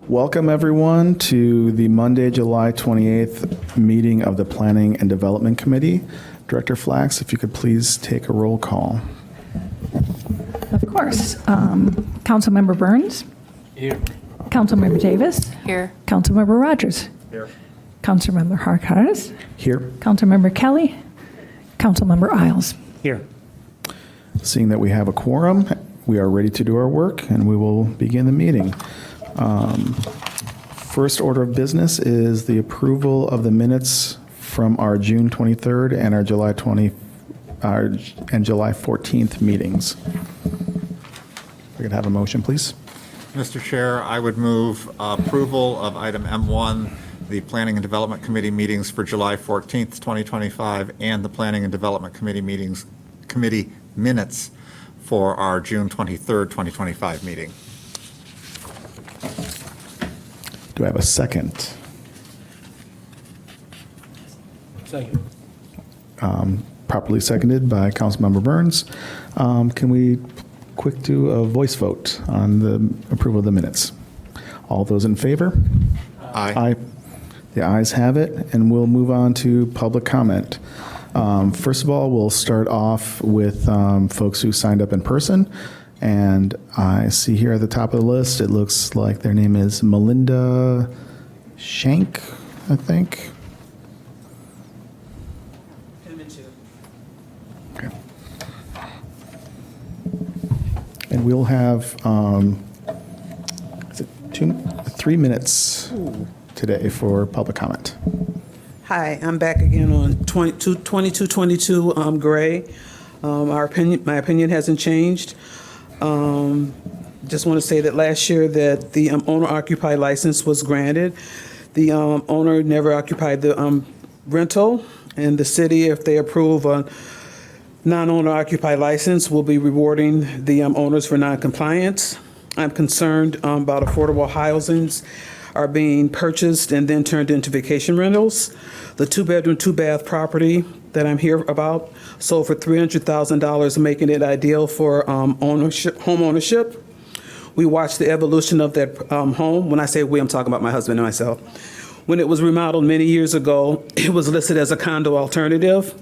Welcome, everyone, to the Monday, July 28th meeting of the Planning and Development Committee. Director Flax, if you could please take a roll call. Of course. Councilmember Burns? Here. Councilmember Davis? Here. Councilmember Rogers? Here. Councilmember Geracaris? Here. Councilmember Kelly? Councilmember Isles? Here. Seeing that we have a quorum, we are ready to do our work, and we will begin the meeting. First order of business is the approval of the minutes from our June 23rd and our July 14th meetings. We could have a motion, please. Mr. Chair, I would move approval of item M1, the Planning and Development Committee meetings for July 14th, 2025, and the Planning and Development Committee minutes for our June 23rd, 2025 meeting. Do I have a second? Second. Properly seconded by Councilmember Burns. Can we quick do a voice vote on the approval of the minutes? All those in favor? Aye. The ayes have it, and we'll move on to public comment. First of all, we'll start off with folks who signed up in person. And I see here at the top of the list, it looks like their name is Melinda Shank, I think. Okay. And we'll have, is it 3 minutes today for public comment. Hi, I'm back again on 2222 Gray. My opinion hasn't changed. Just want to say that last year that the owner-occupied license was granted. The owner never occupied the rental, and the city, if they approve a non-owner occupied license, will be rewarding the owners for non-compliance. I'm concerned about affordable housings are being purchased and then turned into vacation rentals. The 2-bedroom, 2-bath property that I'm here about sold for $300,000, making it ideal for home ownership. We watched the evolution of that home. When I say we, I'm talking about my husband and myself. When it was remodeled many years ago, it was listed as a condo alternative.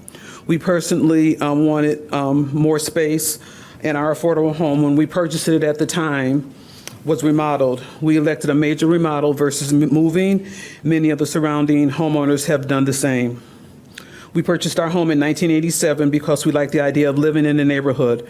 We personally wanted more space, and our affordable home, when we purchased it at the time, was remodeled. We elected a major remodel versus moving. Many of the surrounding homeowners have done the same. We purchased our home in 1987 because we liked the idea of living in the neighborhood.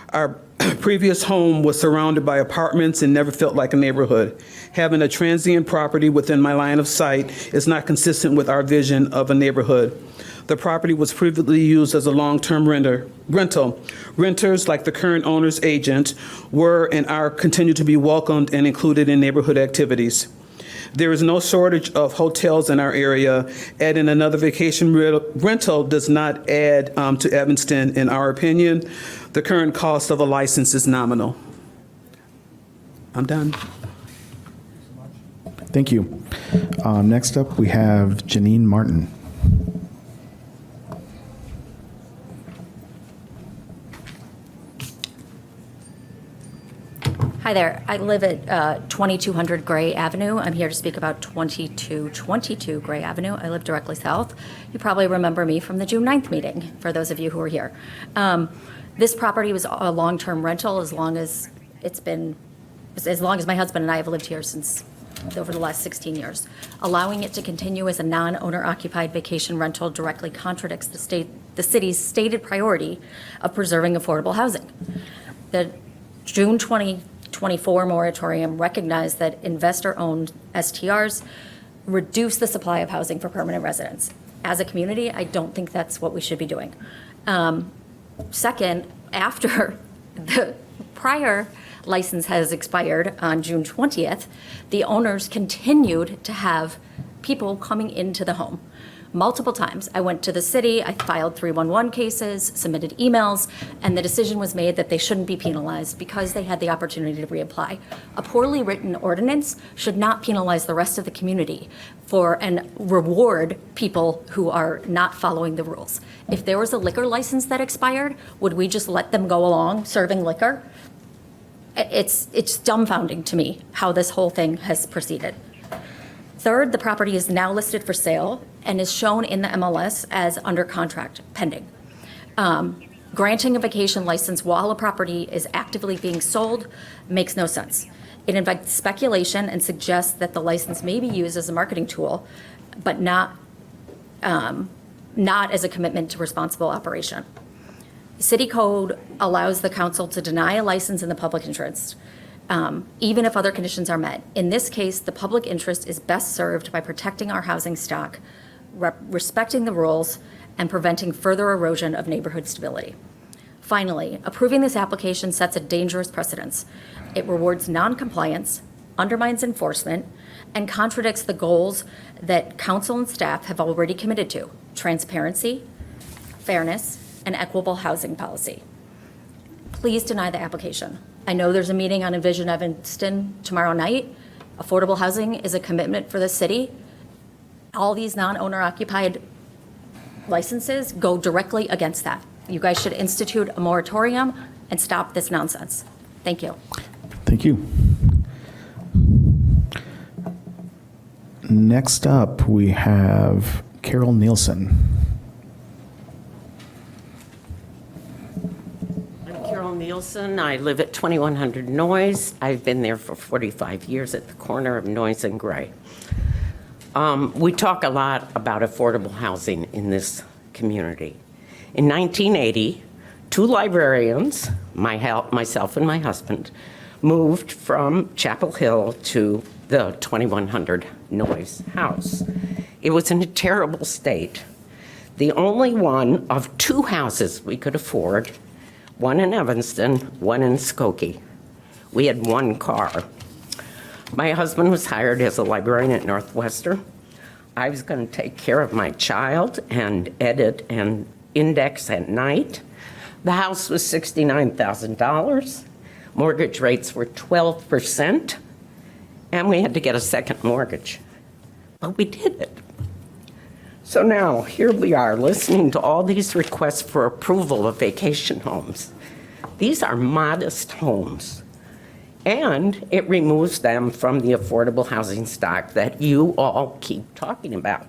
Our previous home was surrounded by apartments and never felt like a neighborhood. Having a transient property within my line of sight is not consistent with our vision of a neighborhood. The property was previously used as a long-term rental. Renters, like the current owner's agent, were and are continue to be welcomed and included in neighborhood activities. There is no shortage of hotels in our area. Adding another vacation rental does not add to Evanston, in our opinion. The current cost of a license is nominal. I'm done. Thank you. Next up, we have Janine Martin. Hi there. I live at 2200 Gray Avenue. I'm here to speak about 2222 Gray Avenue. I live directly south. You probably remember me from the June 9th meeting, for those of you who were here. This property was a long-term rental as long as my husband and I have lived here since over the last 16 years. Allowing it to continue as a non-owner occupied vacation rental directly contradicts the city's stated priority of preserving affordable housing. The June 2024 moratorium recognized that investor-owned STRs reduce the supply of housing for permanent residents. As a community, I don't think that's what we should be doing. Second, after the prior license has expired on June 20th, the owners continued to have people coming into the home. Multiple times. I went to the city, I filed 311 cases, submitted emails, and the decision was made that they shouldn't be penalized because they had the opportunity to reapply. A poorly written ordinance should not penalize the rest of the community and reward people who are not following the rules. If there was a liquor license that expired, would we just let them go along serving liquor? It's dumbfounding to me how this whole thing has proceeded. Third, the property is now listed for sale and is shown in the MLS as under contract pending. Granting a vacation license while a property is actively being sold makes no sense. It invites speculation and suggests that the license may be used as a marketing tool, but not as a commitment to responsible operation. City code allows the council to deny a license in the public interest, even if other conditions are met. In this case, the public interest is best served by protecting our housing stock, respecting the rules, and preventing further erosion of neighborhood stability. Finally, approving this application sets a dangerous precedence. It rewards non-compliance, undermines enforcement, and contradicts the goals that council and staff have already committed to: transparency, fairness, and equitable housing policy. Please deny the application. I know there's a meeting on Envision Evanston tomorrow night. Affordable housing is a commitment for the city. All these non-owner occupied licenses go directly against that. You guys should institute a moratorium and stop this nonsense. Thank you. Thank you. Next up, we have Carol Nielsen. I'm Carol Nielsen. I live at 2100 Noyes. I've been there for 45 years at the corner of Noyes and Gray. We talk a lot about affordable housing in this community. In 1980, two librarians, myself and my husband, moved from Chapel Hill to the 2100 Noyes house. It was in a terrible state. The only one of two houses we could afford, one in Evanston, one in Skokie. We had one car. My husband was hired as a librarian at Northwestern. I was going to take care of my child and edit and index at night. The house was $69,000. Mortgage rates were 12%, and we had to get a second mortgage. But we did it. So now, here we are, listening to all these requests for approval of vacation homes. These are modest homes, and it removes them from the affordable housing stock that you all keep talking about.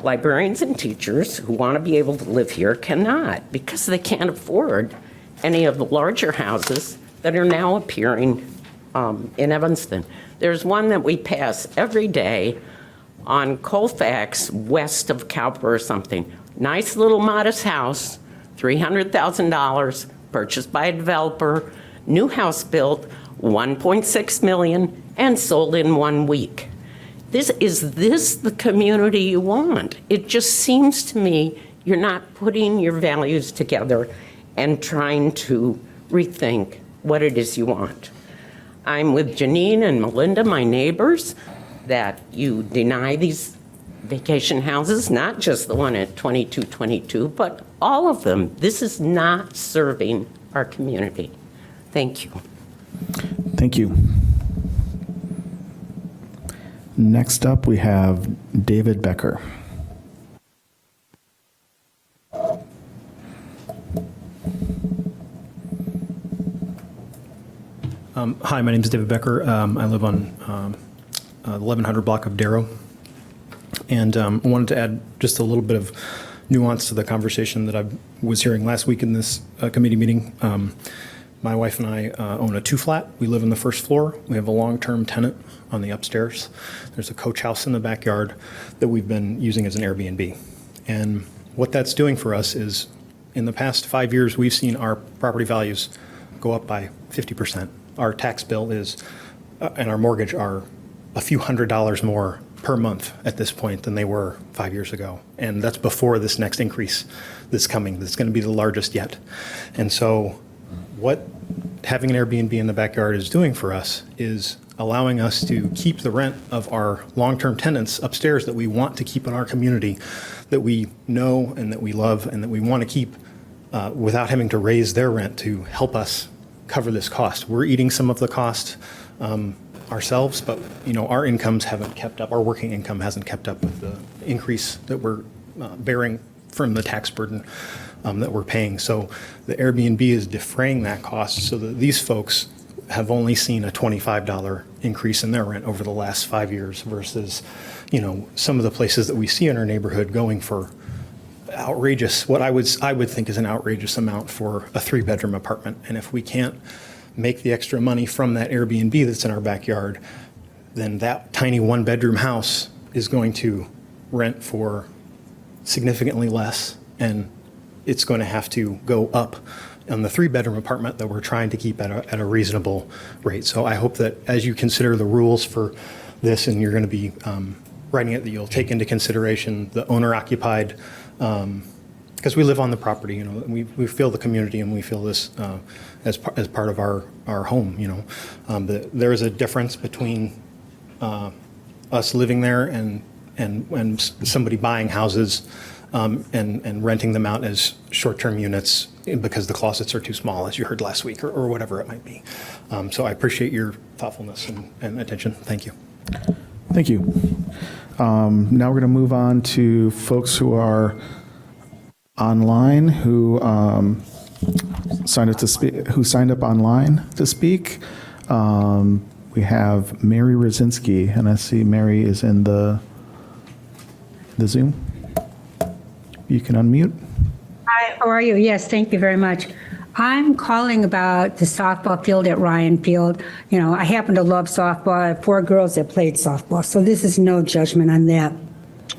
Librarians and teachers who want to be able to live here cannot, because they can't afford any of the larger houses that are now appearing in Evanston. There's one that we pass every day on Colfax, west of Cowper or something. Nice little modest house, $300,000, purchased by a developer, new house built, $1.6 million, and sold in 1 week. Is this the community you want? It just seems to me you're not putting your values together and trying to rethink what it is you want. I'm with Janine and Melinda, my neighbors, that you deny these vacation houses, not just the one at 2222, but all of them. This is not serving our community. Thank you. Thank you. Next up, we have David Becker. Hi, my name is David Becker. I live on 1100 block of Darrow. And I wanted to add just a little bit of nuance to the conversation that I was hearing last week in this committee meeting. My wife and I own a 2-flat. We live on the first floor. We have a long-term tenant on the upstairs. There's a coach house in the backyard that we've been using as an Airbnb. And what that's doing for us is, in the past 5 years, we've seen our property values go up by 50%. Our tax bill is, and our mortgage are a few $100s more per month at this point than they were 5 years ago. And that's before this next increase that's coming. That's going to be the largest yet. And so what having an Airbnb in the backyard is doing for us is allowing us to keep the rent of our long-term tenants upstairs that we want to keep in our community, that we know and that we love and that we want to keep without having to raise their rent to help us cover this cost. We're eating some of the cost ourselves, but our incomes haven't kept up. Our working income hasn't kept up with the increase that we're bearing from the tax burden that we're paying. So the Airbnb is defraying that cost so that these folks have only seen a $25 increase in their rent over the last 5 years versus, some of the places that we see in our neighborhood going for outrageous, what I would think is an outrageous amount for a 3-bedroom apartment. And if we can't make the extra money from that Airbnb that's in our backyard, then that tiny 1-bedroom house is going to rent for significantly less, and it's going to have to go up on the 3-bedroom apartment that we're trying to keep at a reasonable rate. So I hope that as you consider the rules for this, and you're going to be writing it, that you'll take into consideration the owner-occupied, because we live on the property, we feel the community, and we feel this as part of our home, there is a difference between us living there and somebody buying houses and renting them out as short-term units because the closets are too small, as you heard last week, or whatever it might be. So I appreciate your thoughtfulness and attention. Thank you. Thank you. Now we're going to move on to folks who are online who signed up online to speak. We have Mary Rosinski, and I see Mary is in the Zoom. You can unmute. Hi, how are you? Yes, thank you very much. I'm calling about the softball field at Ryan Field. I happen to love softball. I have 4 girls that played softball, so this is no judgment on that.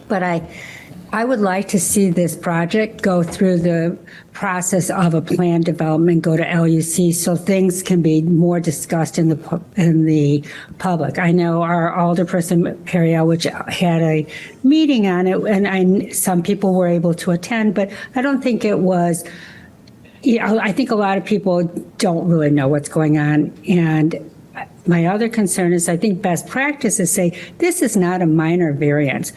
But I would like to see this project go through the process of a plan development, go to LUC, so things can be more discussed in the public. I know our alderperson Perry, which had a meeting on it, and some people were able to attend, but I don't think it was. I think a lot of people don't really know what's going on, and my other concern is I think best practice is say this is not a minor variance.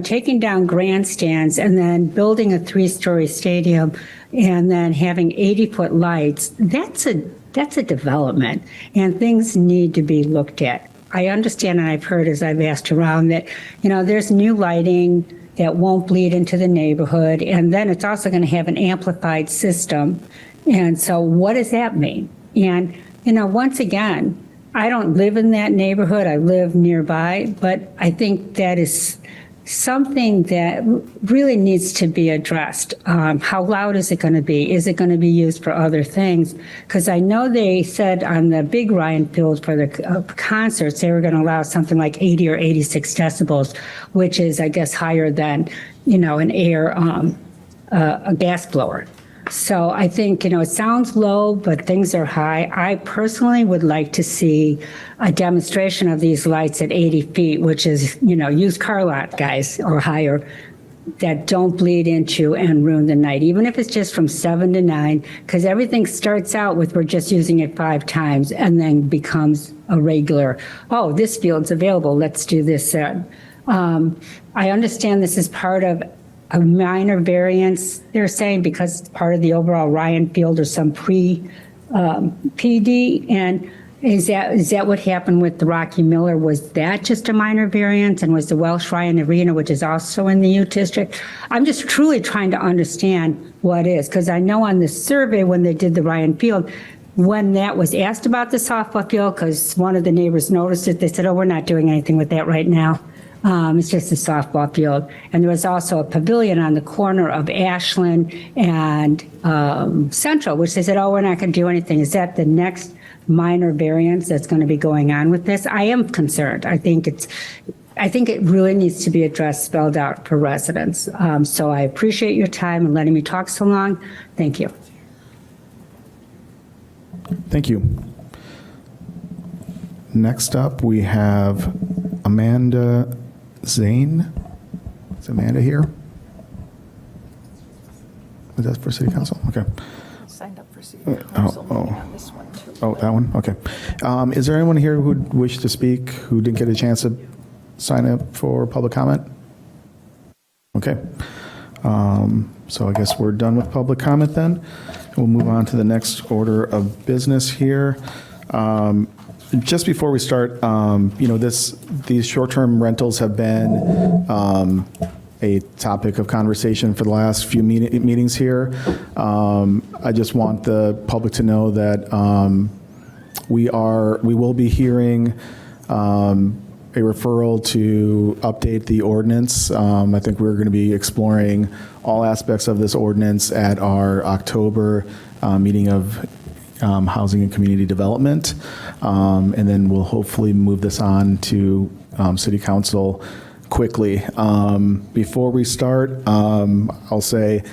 Taking down grandstands and then building a 3-story stadium and then having 80-foot lights, that's a development, and things need to be looked at. I understand, and I've heard as I've asked around that, there's new lighting that won't bleed into the neighborhood, and then it's also going to have an amplified system. And so what does that mean? And, once again, I don't live in that neighborhood. I live nearby, but I think that is something that really needs to be addressed. How loud is it going to be? Is it going to be used for other things? Because I know they said on the big Ryan Field for the concerts, they were going to allow something like 80 or 86 decibels, which is, I guess, higher than, an air, a gas blower. So I think, it sounds low, but things are high. I personally would like to see a demonstration of these lights at 80 feet, which is, used car lot guys or higher, that don't bleed into and ruin the night, even if it's just from 7 to 9, because everything starts out with we're just using it 5 times and then becomes a regular, oh, this field's available, let's do this. I understand this is part of a minor variance, they're saying, because it's part of the overall Ryan Field or some PD. And is that what happened with the Rocky Miller? Was that just a minor variance? And was the Welsh Ryan Arena, which is also in the U District? I'm just truly trying to understand what is, because I know on the survey when they did the Ryan Field, when that was asked about the softball field, because one of the neighbors noticed it, they said, oh, we're not doing anything with that right now. It's just a softball field. And there was also a pavilion on the corner of Ashland and Central, which they said, oh, we're not going to do anything. Is that the next minor variance that's going to be going on with this? I am concerned. I think it really needs to be addressed, spelled out for residents. So I appreciate your time and letting me talk so long. Thank you. Thank you. Next up, we have Amanda Zane. Is Amanda here? Is that for City Council? Okay. Signed up for City Council on this one, too. Oh, that one? Okay. Is there anyone here who would wish to speak who didn't get a chance to sign up for public comment? Okay. So I guess we're done with public comment then. We'll move on to the next order of business here. Just before we start, these short-term rentals have been a topic of conversation for the last few meetings here. I just want the public to know that We will be hearing a referral to update the ordinance. I think we're going to be exploring all aspects of this ordinance at our October meeting of Housing and Community Development. And then we'll hopefully move this on to City Council quickly. Before we start, I'll say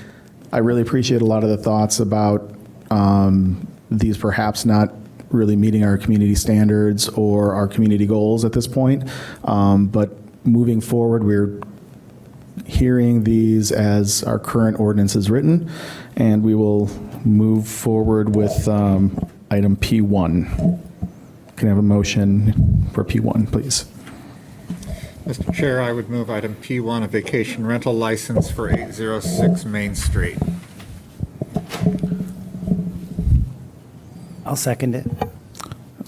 I really appreciate a lot of the thoughts about these perhaps not really meeting our community standards or our community goals at this point. But moving forward, we're hearing these as our current ordinance is written, and we will move forward with item P1. Can I have a motion for P1, please? Mr. Chair, I would move item P1, a vacation rental license for 806 Main Street. I'll second it.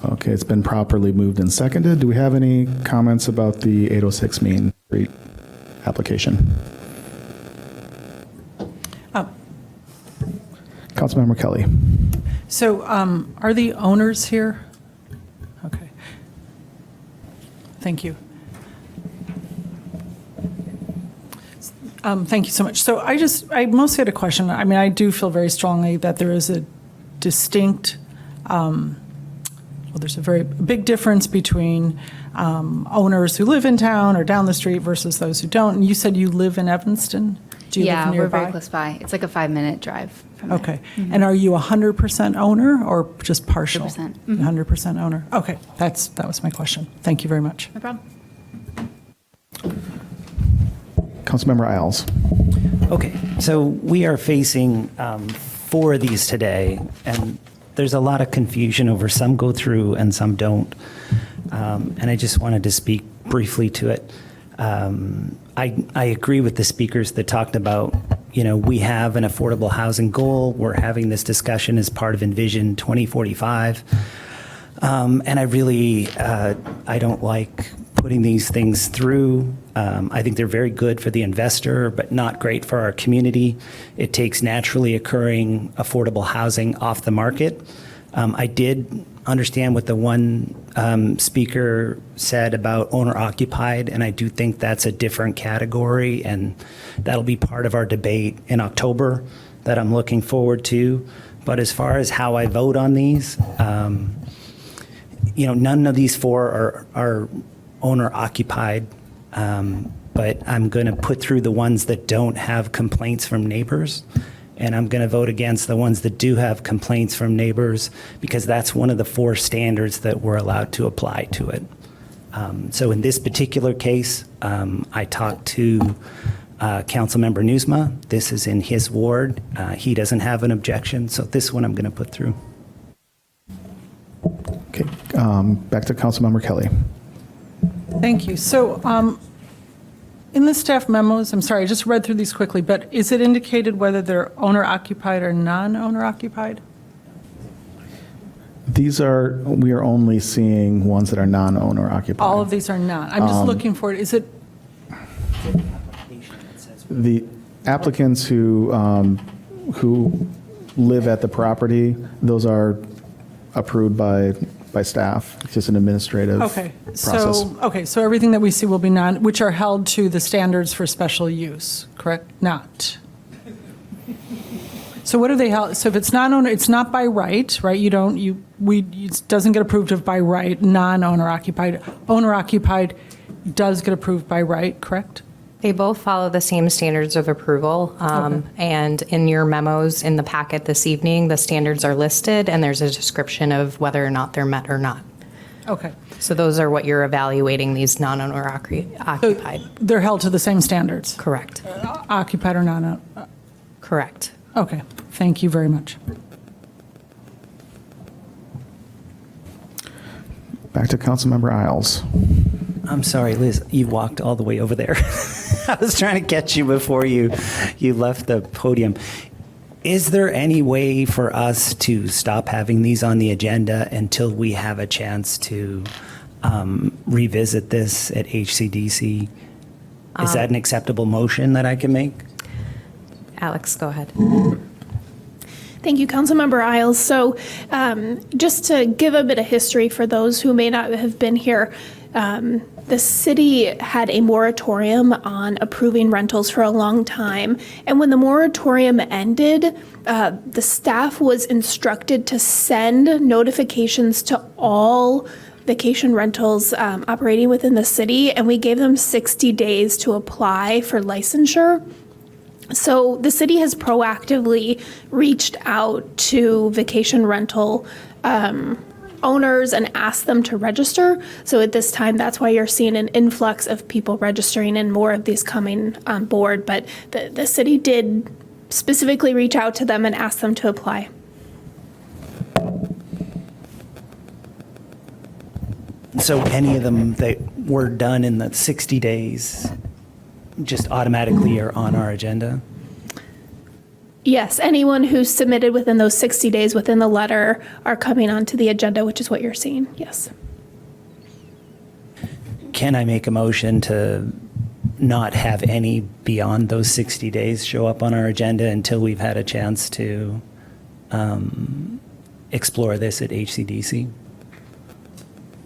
Okay, it's been properly moved and seconded. Do we have any comments about the 806 Main Street application? Councilmember Kelly. So are the owners here? Okay. Thank you. Thank you so much. So I mostly had a question. I mean, I do feel very strongly that there is a distinct, there's a very big difference between owners who live in town or down the street versus those who don't. And you said you live in Evanston? Do you live nearby? We're very close by. It's like a 5-minute drive from there. Okay. And are you 100% owner or just partial? 100%. 100% owner. Okay. That was my question. Thank you very much. No problem. Councilmember Isles. Okay, so we are facing 4 of these today, and there's a lot of confusion over some go through and some don't. And I just wanted to speak briefly to it. I agree with the speakers that talked about, we have an affordable housing goal. We're having this discussion as part of Envision 2045. And I really, I don't like putting these things through. I think they're very good for the investor, but not great for our community. It takes naturally occurring affordable housing off the market. I did understand what the one speaker said about owner-occupied, and I do think that's a different category, and that'll be part of our debate in October that I'm looking forward to. But as far as how I vote on these, none of these 4 are owner-occupied, but I'm going to put through the ones that don't have complaints from neighbors, and I'm going to vote against the ones that do have complaints from neighbors, because that's one of the 4 standards that we're allowed to apply to it. So in this particular case, I talked to Councilmember Newsma. This is in his ward. He doesn't have an objection, so this one I'm going to put through. Okay, back to Councilmember Kelly. Thank you. So in the staff memos, I'm sorry, I just read through these quickly, but is it indicated whether they're owner-occupied or non-owner-occupied? We are only seeing ones that are non-owner occupied. All of these are not. I'm just looking for it. Is it? The applicants who live at the property, those are approved by staff. It's just an administrative process. So everything that we see will be which are held to the standards for special use, correct? Not. So what are they held? So if it's non-owner, it's not by right, right? It doesn't get approved of by right, non-owner occupied. Owner occupied does get approved by right, correct? They both follow the same standards of approval. And in your memos in the packet this evening, the standards are listed and there's a description of whether or not they're met or not. Okay. So those are what you're evaluating, these non-owner occupied. So they're held to the same standards? Correct. Occupied or non? Correct. Okay. Thank you very much. Back to Councilmember Isles. I'm sorry, Liz, you walked all the way over there. I was trying to catch you before you left the podium. Is there any way for us to stop having these on the agenda until we have a chance to revisit this at HCDC? Is that an acceptable motion that I can make? Alex, go ahead. Thank you, Councilmember Isles. So just to give a bit of history for those who may not have been here, the city had a moratorium on approving rentals for a long time. And when the moratorium ended, the staff was instructed to send notifications to all vacation rentals operating within the city, and we gave them 60 days to apply for licensure. So the city has proactively reached out to vacation rental owners and asked them to register. So at this time, that's why you're seeing an influx of people registering and more of these coming on board. But the city did specifically reach out to them and ask them to apply. So any of them that were done in the 60 days just automatically are on our agenda? Yes, anyone who submitted within those 60 days within the letter are coming onto the agenda, which is what you're seeing, yes. Can I make a motion to not have any beyond those 60 days show up on our agenda until we've had a chance to explore this at HCDC?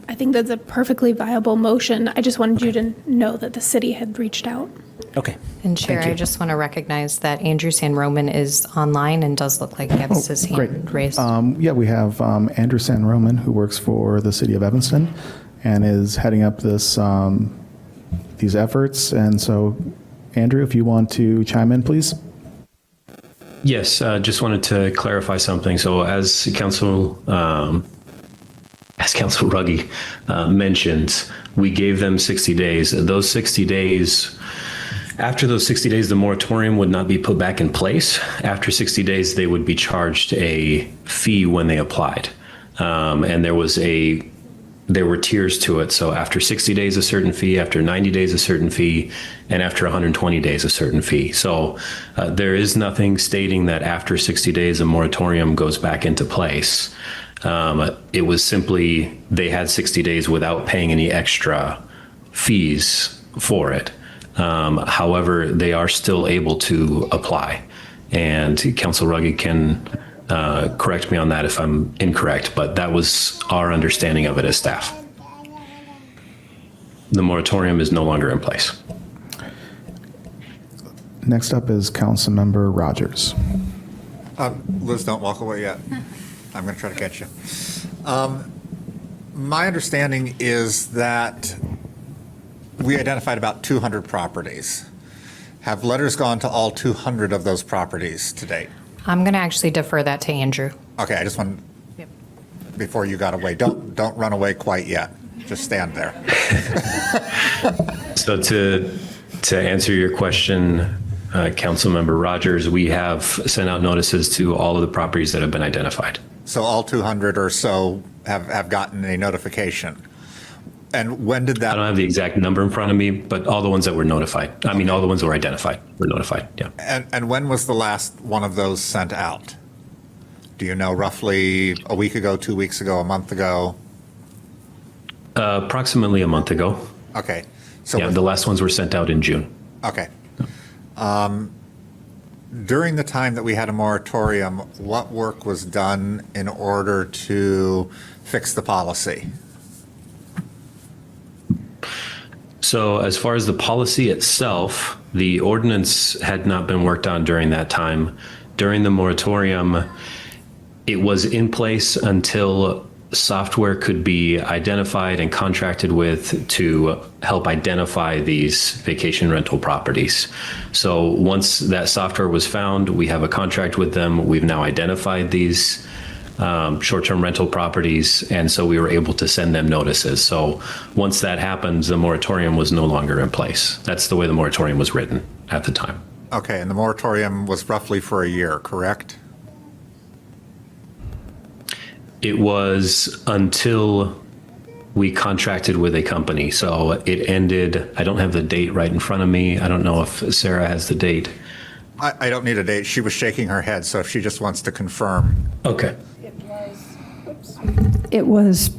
I think that's a perfectly viable motion. I just wanted you to know that the city had reached out. Okay. And Chair, Thank you. I just want to recognize that Andrew San Roman is online and does look like he has his hand raised. Yeah, we have Andrew San Roman, who works for the city of Evanston and is heading up this these efforts. And so, Andrew, if you want to chime in, please. Yes, just wanted to clarify something. So as Council Ruggie mentioned, we gave them 60 days. Those 60 days, after those 60 days, the moratorium would not be put back in place. After 60 days, they would be charged a fee when they applied. And there were tiers to it. So after 60 days, a certain fee, after 90 days, a certain fee, and after 120 days, a certain fee. So there is nothing stating that after 60 days, a moratorium goes back into place. It was simply they had 60 days without paying any extra fees for it. However, they are still able to apply. And Council Ruggie can correct me on that if I'm incorrect, but that was our understanding of it as staff. The moratorium is no longer in place. Next up is Councilmember Rogers. Liz, don't walk away yet. I'm going to try to catch you. My understanding is that we identified about 200 properties. Have letters gone to all 200 of those properties to date? I'm going to actually defer that to Andrew. Okay, I just want, before you got away, don't run away quite yet. Just stand there. So to answer your question, Councilmember Rogers, we have sent out notices to all of the properties that have been identified. So all 200 or so have gotten a notification. And when did that? I don't have the exact number in front of me, but all the ones that were notified, I mean, all the ones that were identified were notified, yeah. And when was the last one of those sent out? Do you know, roughly a week ago, 2 weeks ago, a month ago? Approximately a month ago. Okay. So yeah, the last ones were sent out in June. Okay. During the time that we had a moratorium, what work was done in order to fix the policy? So as far as the policy itself, the ordinance had not been worked on during that time. During the moratorium, it was in place until software could be identified and contracted with to help identify these vacation rental properties. So once that software was found, we have a contract with them. We've now identified these short-term rental properties, and so we were able to send them notices. So once that happened, the moratorium was no longer in place. That's the way the moratorium was written at the time. Okay, and the moratorium was roughly for a year, correct? It was until we contracted with a company. So it ended, I don't have the date right in front of me. I don't know if Sarah has the date. I don't need a date. She was shaking her head, so if she just wants to confirm. Okay. It was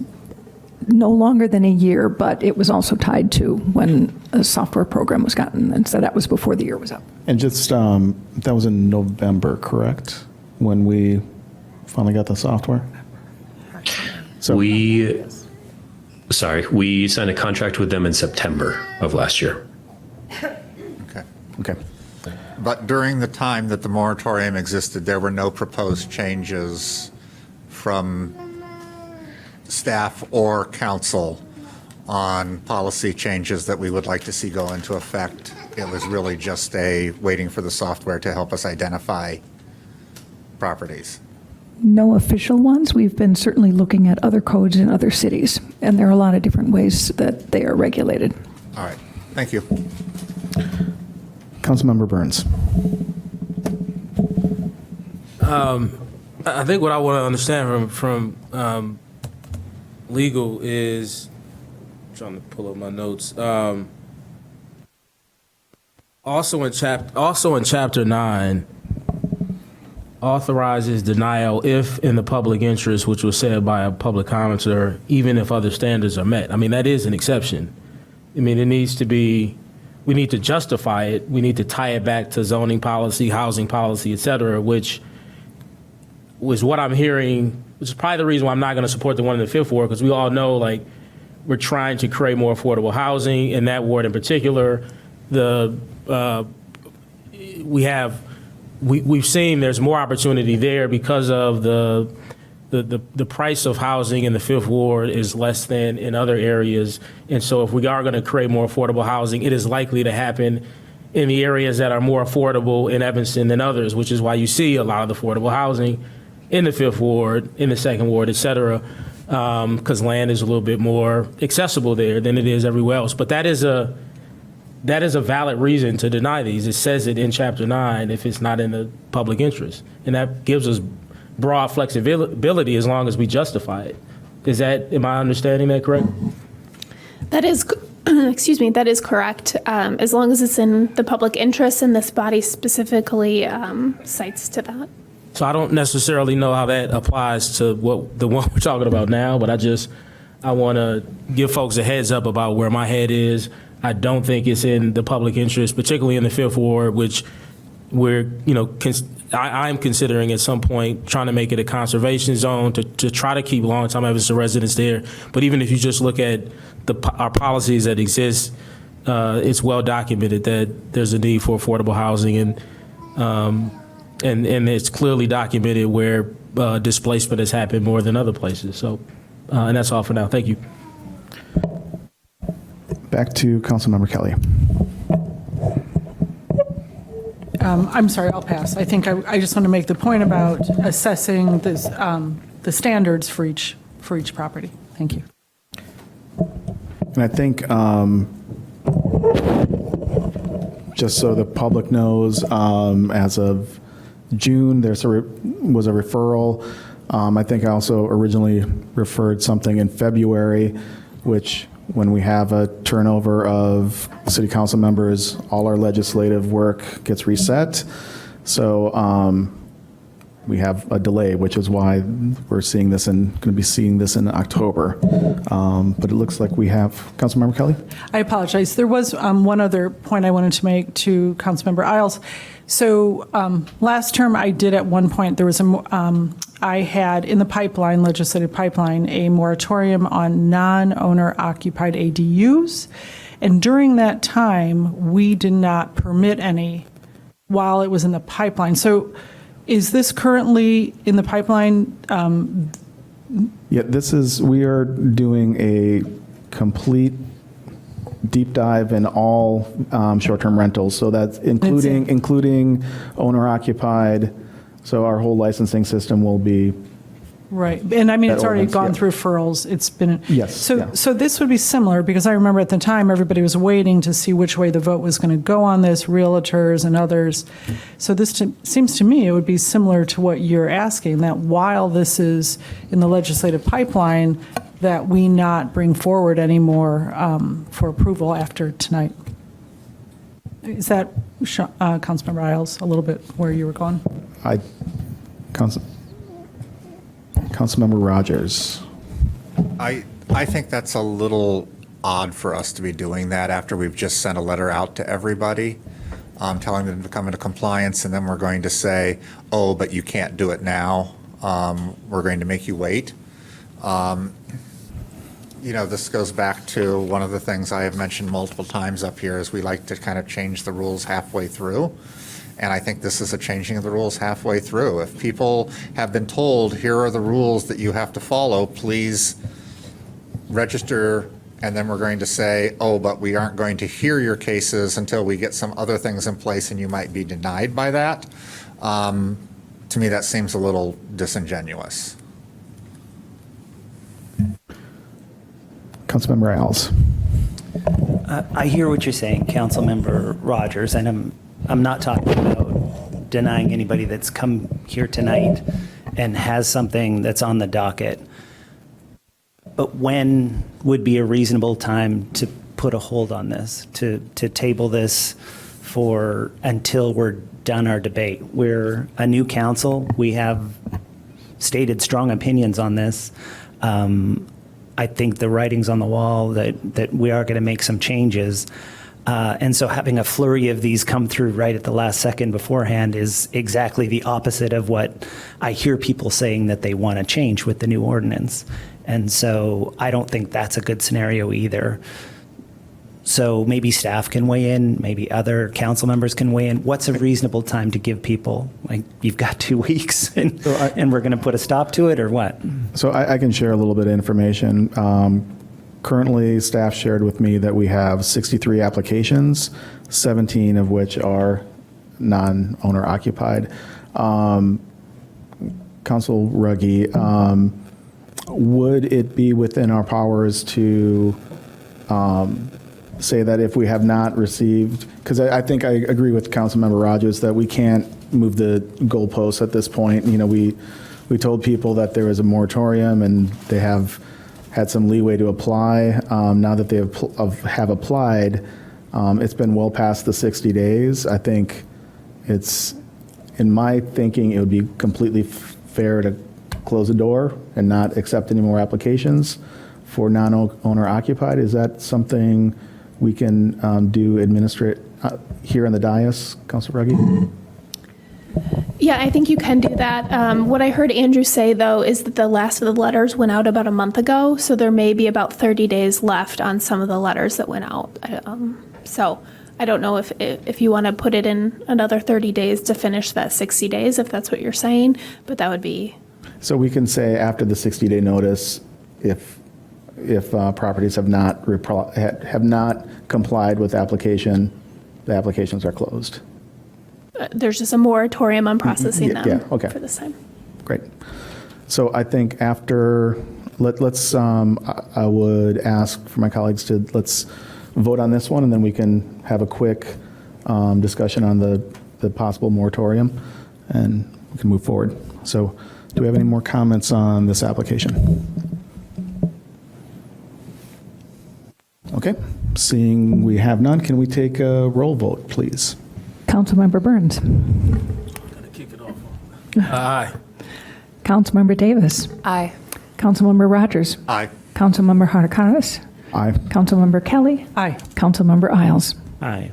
no longer than a year, but it was also tied to when a software program was gotten, and so that was before the year was up. And just, that was in November, correct? when we finally got the software? So We signed a contract with them in September of last year. Okay. Okay. But during the time that the moratorium existed, there were no proposed changes from staff or council on policy changes that we would like to see go into effect. It was really just waiting for the software to help us identify properties. No official ones. We've been certainly looking at other codes in other cities, and there are a lot of different ways that they are regulated. All right. Thank you. Councilmember Burns. I think what I want to understand from legal is, I'm trying to pull up my notes. Also in chapter 9, authorizes denial if in the public interest, which was said by a public commenter, even if other standards are met. I mean, that is an exception. I mean, it needs to be, we need to justify it. We need to tie it back to zoning policy, housing policy, et cetera, which was what I'm hearing, which is probably the reason why I'm not going to support the one in the Fifth Ward, because we all know, like, we're trying to create more affordable housing in that ward in particular. We've seen there's more opportunity there because of the price of housing in the Fifth Ward is less than in other areas. And so if we are going to create more affordable housing, it is likely to happen in the areas that are more affordable in Evanston than others, which is why you see a lot of the affordable housing in the Fifth Ward, in the Second Ward, et cetera, because land is a little bit more accessible there than it is everywhere else. But that is a valid reason to deny these. It says it in Chapter 9 if it's not in the public interest. And that gives us broad flexibility as long as we justify it. Am I understanding that correct? That is, excuse me, that is correct. As long as it's in the public interest, and this body specifically cites to that. So I don't necessarily know how that applies to the one we're talking about now, but I want to give folks a heads up about where my head is. I don't think it's in the public interest, particularly in the Fifth Ward, which I'm considering at some point trying to make it a conservation zone to try to keep long-time Evanston residents there. But even if you just look at our policies that exist, it's well documented that there's a need for affordable housing, and it's clearly documented where displacement has happened more than other places. So, and that's all for now. Thank you. Back to Councilmember Kelly. I'm sorry, I'll pass. I think I just want to make the point about assessing this, the standards for each property. Thank you. And I think, just so the public knows, as of June, there was a referral. I think I also originally referred something in February, which when we have a turnover of city council members, all our legislative work gets reset. So we have a delay, which is why we're seeing this and going to be seeing this in October. But it looks like we have, Councilmember Kelly? I apologize. There was one other point I wanted to make to Councilmember Isles. So last term I did at one point, there was I had in the pipeline, legislative pipeline, a moratorium on non-owner occupied ADUs. And during that time, we did not permit any while it was in the pipeline. So is this currently in the pipeline? Yeah, we are doing a complete deep dive in all short-term rentals. So that's including owner-occupied. So our whole licensing system will be. Right. And I mean, it's already gone through referrals. It's been. Yes. So this would be similar, because I remember at the time, everybody was waiting to see which way the vote was going to go on this, realtors and others. So this seems to me it would be similar to what you're asking, that while this is in the legislative pipeline, that we not bring forward any more for approval after tonight. Is that, Councilmember Isles, a little bit where you were going? Councilmember Rogers. I think that's a little odd for us to be doing that after we've just sent a letter out to everybody. telling them to come into compliance, and then we're going to say, oh, but you can't do it now. We're going to make you wait. This goes back to one of the things I have mentioned multiple times up here is we like to kind of change the rules halfway through. And I think this is a changing of the rules halfway through. If people have been told, here are the rules that you have to follow, please register, and then we're going to say, oh, but we aren't going to hear your cases until we get some other things in place, and you might be denied by that. To me, that seems a little disingenuous. Councilmember Ailes. I hear what you're saying, Councilmember Rogers, and I'm not talking about denying anybody that's come here tonight and has something that's on the docket. But when would be a reasonable time to put a hold on this, to table this for until we're done our debate? We're a new council. We have stated strong opinions on this. I think the writing's on the wall that we are going to make some changes. And so having a flurry of these come through right at the last second beforehand is exactly the opposite of what I hear people saying that they want to change with the new ordinance. And so I don't think that's a good scenario either. So maybe staff can weigh in, maybe other council members can weigh in. What's a reasonable time to give people? Like, you've got 2 weeks and we're going to put a stop to it, or what? So I can share a little bit of information. Currently, staff shared with me that we have 63 applications, 17 of which are non-owner occupied. Council Ruggie, would it be within our powers to say that if we have not received, because I think I agree with Councilmember Rogers that we can't move the goalposts at this point. We told people that there was a moratorium and they have had some leeway to apply. Now that they have applied, it's been well past the 60 days. I think it's, in my thinking, it would be completely fair to close the door and not accept any more applications for non-owner occupied. Is that something we can do administrate here in the dais, Councilor Ruggie? Yeah, I think you can do that. What I heard Andrew say, though, is that the last of the letters went out about a month ago, so there may be about 30 days left on some of the letters that went out. So I don't know if you want to put it in another 30 days to finish that 60 days, if that's what you're saying, but that would be... So we can say after the 60-day notice, if properties have not complied with application, the applications are closed. There's just a moratorium on processing them okay. for this time. Great. So I think after, let's, I would ask for my colleagues to, let's vote on this one, and then we can have a quick discussion on the possible moratorium, and we can move forward. So do we have any more comments on this application? Okay, seeing we have none, can we take a roll vote, please? Councilmember Burns. Aye. Councilmember Davis. Aye. Councilmember Rogers. Aye. Councilmember Geracaris. Aye. Councilmember Kelly. Aye. Councilmember Ailes. Aye.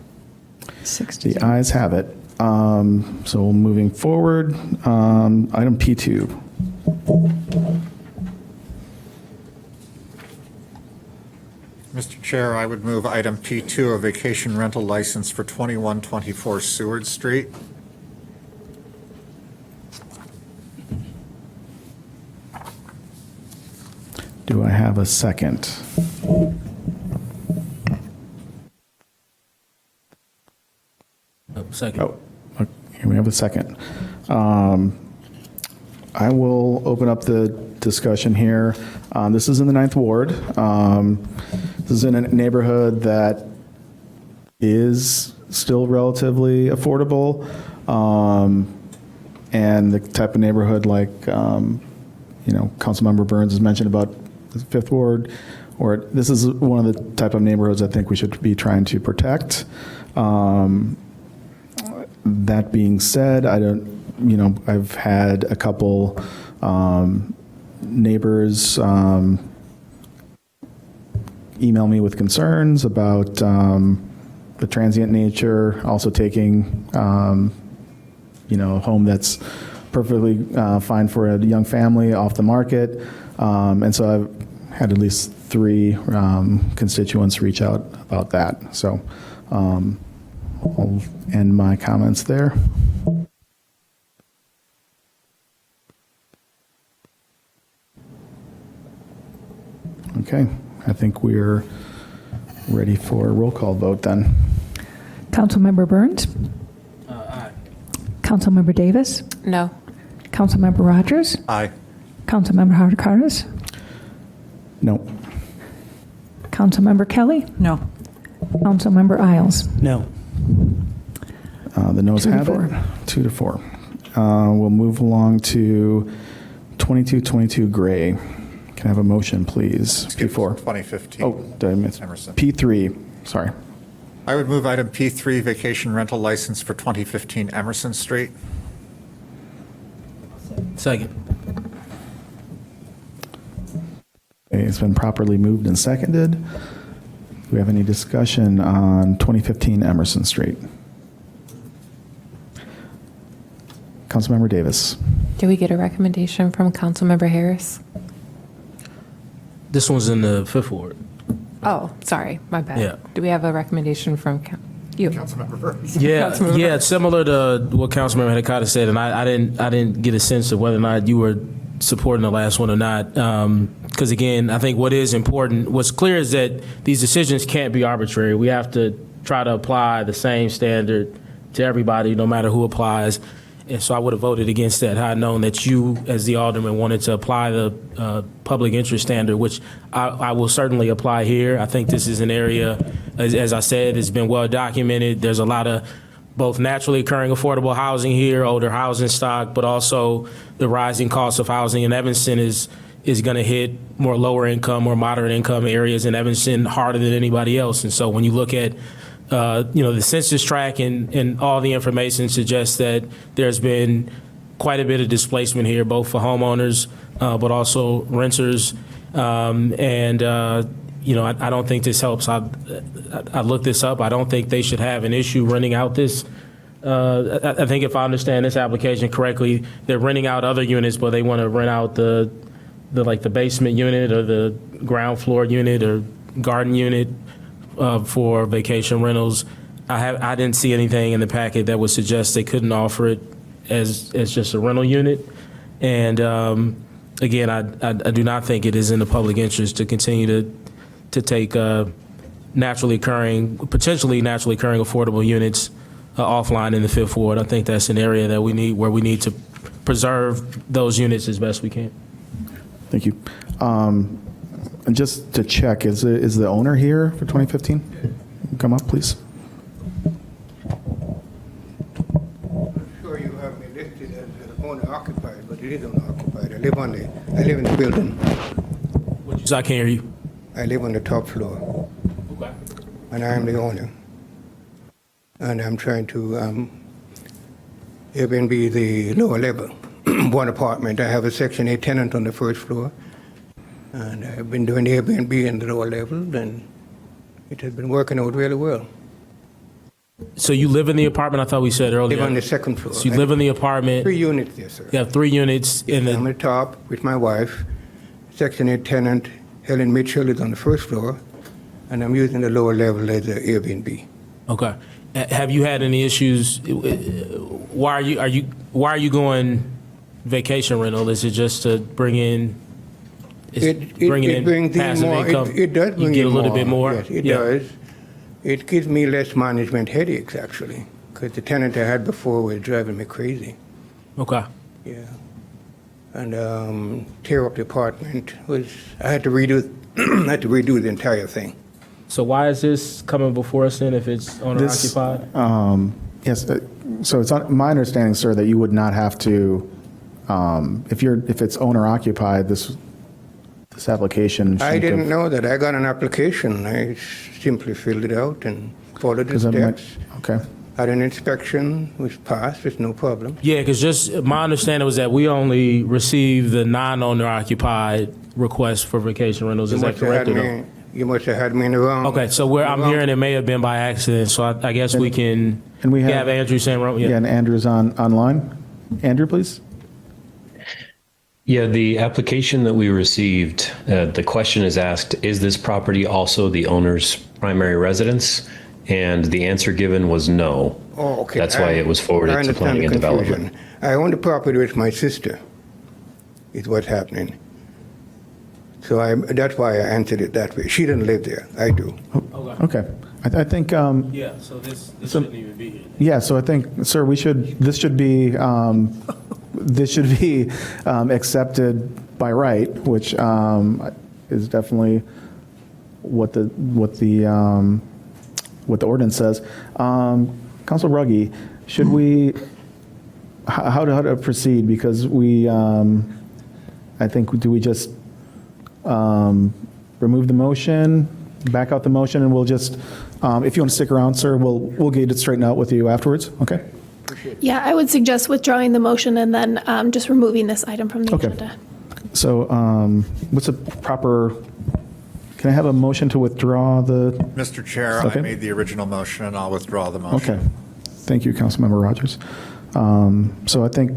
60. The ayes have it. So moving forward, item P2. Mr. Chair, I would move item P2, a vacation rental license for 2124 Seward Street. Do I have a second? Second. Oh, okay, we have a second. I will open up the discussion here. This is in the 9th Ward. This is in a neighborhood that is still relatively affordable, and the type of neighborhood like, Councilmember Burns has mentioned about the 5th Ward, or this is one of the type of neighborhoods I think we should be trying to protect. That being said, I've had a couple neighbors email me with concerns about the transient nature, also taking, a home that's perfectly fine for a young family off the market. And so I've had at least 3 constituents reach out about that. So I'll end my comments there. Okay, I think we're ready for a roll call vote then. Councilmember Burns? Aye. Councilmember Davis? No. Councilmember Rogers? Aye. Councilmember Geracaris? No. Councilmember Kelly? No. Councilmember Isles? No. The noes 2 to have 4. it. 2 to 4. We'll move along to 2222 Gray. Can I have a motion, please? P4. 2015. Oh, did I miss? Emerson. P3, sorry. I would move item P3, vacation rental license for 2015 Emerson Street. Second. Okay, it's been properly moved and seconded. Do we have any discussion on 2015 Emerson Street? Councilmember Davis. Did we get a recommendation from Councilmember Harris? This one's in the 5th Ward. Oh, sorry, my bad. Yeah. Do we have a recommendation from you? Councilmember Burns. Yeah, Councilmember yeah, Burns. it's similar to what Councilmember Geracaris said, and I didn't get a sense of whether or not you were supporting the last one or not. Because again, I think what is important, what's clear is that these decisions can't be arbitrary. We have to try to apply the same standard to everybody, no matter who applies. And so I would have voted against that had I known that you, as the alderman, wanted to apply the public interest standard, which I will certainly apply here. I think this is an area, as I said, it's been well documented. There's a lot of both naturally occurring affordable housing here, older housing stock, but also the rising cost of housing in Evanston is going to hit more lower income, more moderate income areas in Evanston harder than anybody else. And so when you look at the census tract and all the information suggests that there's been quite a bit of displacement here, both for homeowners, but also renters. I don't think this helps. I looked this up. I don't think they should have an issue renting out this. I think if I understand this application correctly, they're renting out other units, but they want to rent out the basement unit or the ground floor unit or garden unit for vacation rentals. I didn't see anything in the packet that would suggest they couldn't offer it as just a rental unit. And again, I do not think it is in the public interest to continue to take potentially naturally occurring affordable units offline in the 5th Ward. I think that's an area that we need to preserve those units as best we can. Thank you. And just to check, is the owner here for 2015? Come up, please. Sure, you have me listed as owner occupied, but it is owner occupied. I live in the building. I can't hear you. I live on the top floor. Okay. And I am the owner. And I'm trying to Airbnb the lower level, one apartment. I have a Section 8 tenant on the first floor. And I've been doing Airbnb in the lower level, and it has been working out really well. So you live in the apartment, I thought we said earlier. I live on the second floor. So you live in the apartment. 3 units there, sir. You have 3 units in I'm the, on the top with my wife. Section 8 tenant, Helen Mitchell, is on the first floor, and I'm using the lower level as an Airbnb. okay. Have you had any issues? Why are you going vacation rental? Is it just to bring in? It brings in more. It does bring in more. You get a little bit more? Yes, it does. It gives me less management headaches, actually, because the tenant I had before was driving me crazy. Okay. Yeah. And tear up the apartment I had to redo the entire thing. So why is this coming before us then if it's owner occupied? Yes. So it's my understanding, sir, that you would not have to, if it's owner occupied, this application. I didn't know that. I got an application. I simply filled it out and followed the steps. Okay. Had an inspection, was passed with no problem. Yeah, because just my understanding was that we only received the non-owner occupied request for vacation rentals. Is that correct or no? You must have had me in the wrong. Okay, so where I'm hearing it may have been by accident, so I guess we can. And we have Andrew Sanro. Yeah, and Andrew's online. Andrew, please. Yeah, the application that we received, the question is asked, is this property also the owner's primary residence? And the answer given was no. Oh, okay. That's why it was forwarded to planning and development. I own the property with my sister, is what's happening. So that's why I answered it that way. She didn't live there. I do. Okay. I think. Yeah. So this shouldn't even be here. Yeah. So I think, sir, this should be accepted by right, which is definitely what the ordinance says. Council Ruggie, should we? How to proceed? Because we, I think, do we just remove the motion, back out the motion, and we'll just, if you want to stick around, sir, we'll get it straightened out with you afterwards. Okay. Yeah, I would suggest withdrawing the motion and then just removing this item from the agenda. So, what's a proper? Can I have a motion to withdraw the? Mr. Chair, I made the original motion, and I'll withdraw the motion. Okay. Thank you, Councilmember Rogers. So I think,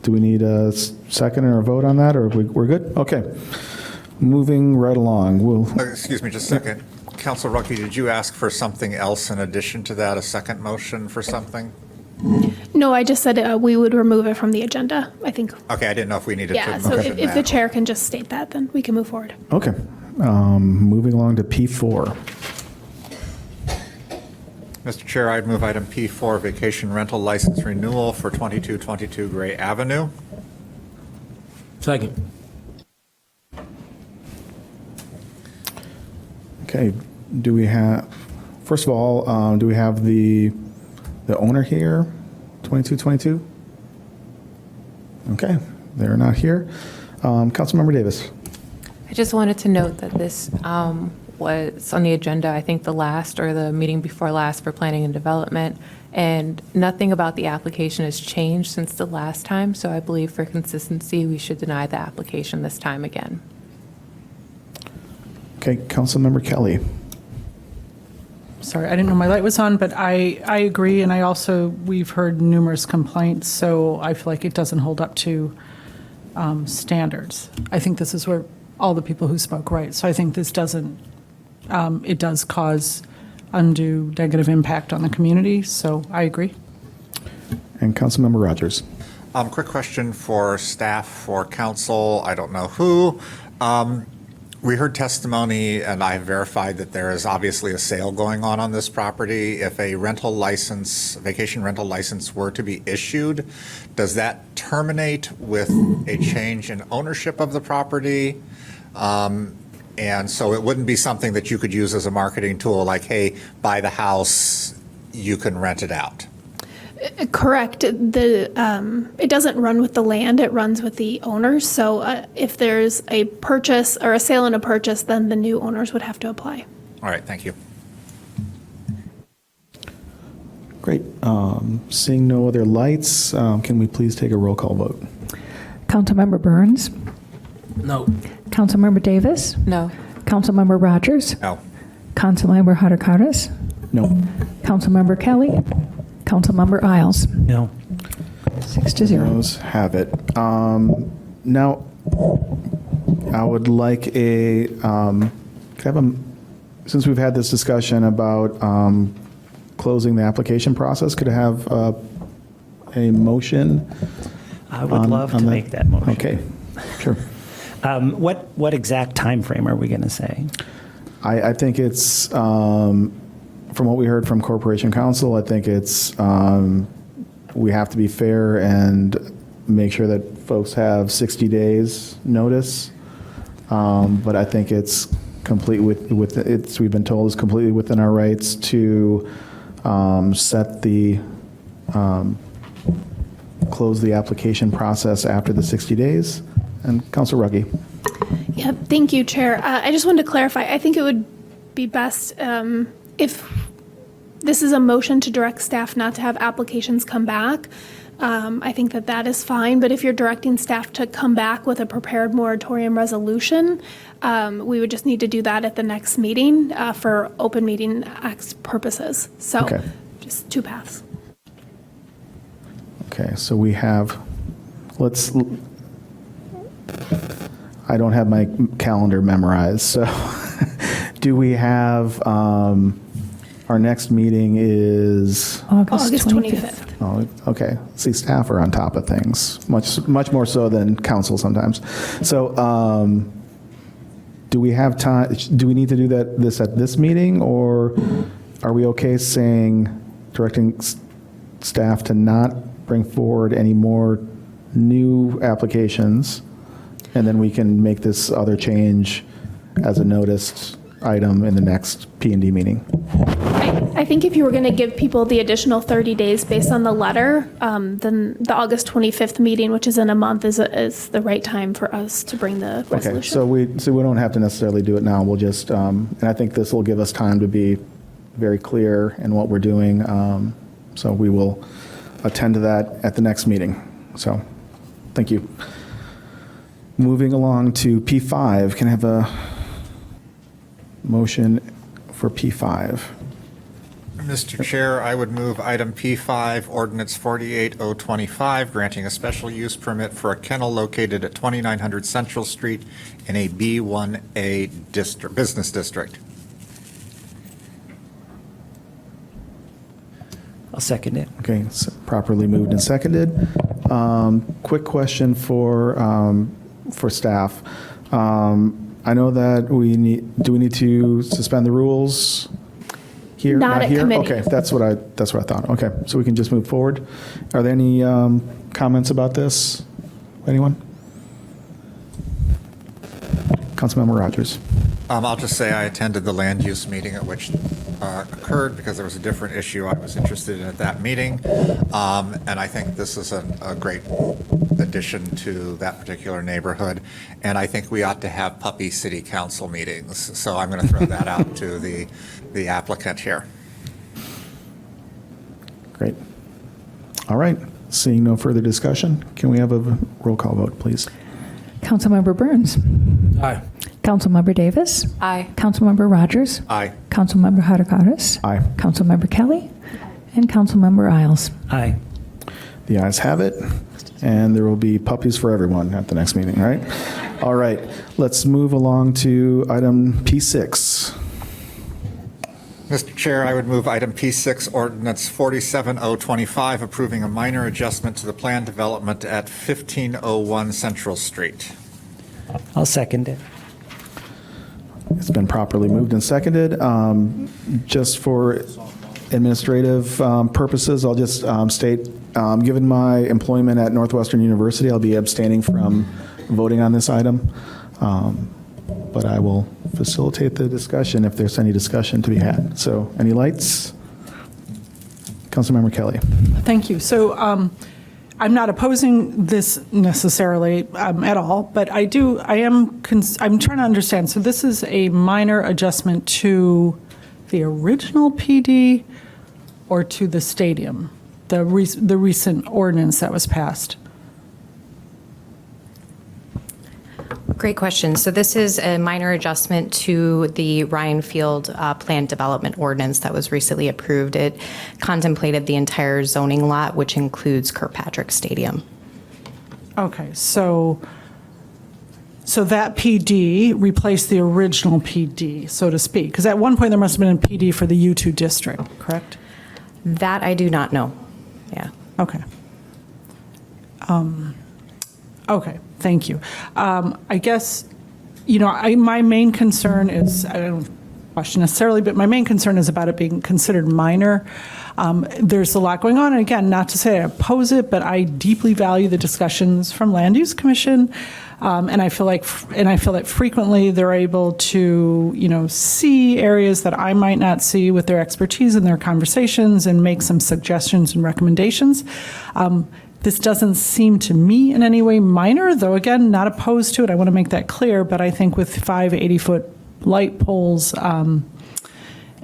do we need a second or a vote on that, or we're good? Okay. Moving right along. Excuse me just a second. Council Rucky, did you ask for something else in addition to that, a second motion for something? No, I just said we would remove it from the agenda, I think. Okay, I didn't know if we needed to. Yeah, so if the chair can just state that, then we can move forward. Okay. Moving along to P4. Mr. Chair, I'd move item P4, vacation rental license renewal for 2222 Gray Avenue. Second. Okay. Do we have? First of all, do we have the owner here? 2222. Okay, they're not here. Councilmember Davis. I just wanted to note that this was on the agenda, I think the last or the meeting before last for planning and development, and nothing about the application has changed since the last time, so I believe for consistency, we should deny the application this time again. Okay, Councilmember Kelly. Sorry, I didn't know my light was on, but I agree, and we've heard numerous complaints, so I feel like it doesn't hold up to standards. I think this is where all the people who spoke right, so I think this doesn't, it does cause undue negative impact on the community, so I agree. And Councilmember Rogers. Quick question for staff, for council, I don't know who. We heard testimony, and I have verified that there is obviously a sale going on this property. If a rental license, vacation rental license were to be issued, does that terminate with a change in ownership of the property? And so it wouldn't be something that you could use as a marketing tool, like, hey, buy the house, you can rent it out. Correct. It doesn't run with the land, it runs with the owners. So if there's a purchase or a sale and a purchase, then the new owners would have to apply. All right, thank you. Great. Seeing no other lights, can we please take a roll call vote? Councilmember Burns? No. Councilmember Davis? No. Councilmember Rogers? No. Councilmember Geracaris? No. Councilmember Kelly? Councilmember Isles? No. 6-0. Those have it. Now, I would like since we've had this discussion about closing the application process, could I have a motion? I would love to make that motion. Okay, sure. What exact time frame are we going to say? I think it's, from what we heard from Corporation Counsel, I think it's, we have to be fair and make sure that folks have 60 days notice. But I think it's complete we've been told it's completely within our rights to set the, close the application process after the 60 days. And Councilor Ruggie. Yeah, thank you, Chair. I just wanted to clarify. I think it would be best if this is a motion to direct staff not to have applications come back. I think that that is fine, but if you're directing staff to come back with a prepared moratorium resolution, we would just need to do that at the next meeting for open meeting acts purposes. So Okay. just two paths. Okay, so we have, I don't have my calendar memorized, so do we have, our next meeting is? August 25th. Oh, okay. See, staff are on top of things, much more so than council sometimes. So, do we have time, do we need to do this at this meeting, or are we okay directing staff to not bring forward any more new applications, and then we can make this other change as a noticed item in the next P&D meeting? I think if you were going to give people the additional 30 days based on the letter, then the August 25th meeting, which is in a month, is the right time for us to bring the resolution. Okay, so we don't have to necessarily do it now. We'll just, and I think this will give us time to be very clear in what we're doing. So we will attend to that at the next meeting. So, thank you. Moving along to P5, can I have a motion for P5? Mr. Chair, I would move item P5, Ordinance 48025, granting a special use permit for a kennel located at 2900 Central Street in a B1A business district. I'll second it. Okay, so properly moved and seconded. Quick question for staff. I know that do we need to suspend the rules here? Not at here? committee. Okay, that's what I thought. Okay, so we can just move forward. Are there any comments about this? Anyone? Councilmember Rogers. I'll just say I attended the land use meeting at which occurred because there was a different issue I was interested in at that meeting. And I think this is a great addition to that particular neighborhood. And I think we ought to have puppy city council meetings. So I'm going to throw that out to the applicant here. Great. All right. Seeing no further discussion, can we have a roll call vote, please? Councilmember Burns. Aye. Councilmember Davis. Aye. Councilmember Rogers. Aye. Councilmember Geracaris. Aye. Councilmember Kelly. And Councilmember Isles. Aye. The ayes have it, and there will be puppies for everyone at the next meeting, right? All right, let's move along to item P6. Mr. Chair, I would move item P6, Ordinance 47025, approving a minor adjustment to the plan development at 1501 Central Street. I'll second it. It's been properly moved and seconded. Just for administrative purposes, I'll just state, given my employment at Northwestern University, I'll be abstaining from voting on this item. But I will facilitate the discussion if there's any discussion to be had. So, any lights? Councilmember Kelly. Thank you. So I'm not opposing this necessarily at all, but I'm trying to understand. So this is a minor adjustment to the original PD or to the stadium, the recent ordinance that was passed? Great question. So this is a minor adjustment to the Ryan Field Planned Development Ordinance that was recently approved. It contemplated the entire zoning lot, which includes Kirkpatrick Stadium. Okay, so that PD replaced the original PD, so to speak, because at one point there must have been a PD for the U2 district, correct? That I do not know. Yeah. Okay. Okay, thank you. I guess, my main concern is, I don't question necessarily, but my main concern is about it being considered minor. There's a lot going on, and again, not to say I oppose it, but I deeply value the discussions from Land Use Commission, and I feel that frequently they're able to, see areas that I might not see with their expertise in their conversations and make some suggestions and recommendations. This doesn't seem to me in any way minor, though again, not opposed to it. I want to make that clear, but I think with 5 80-foot light poles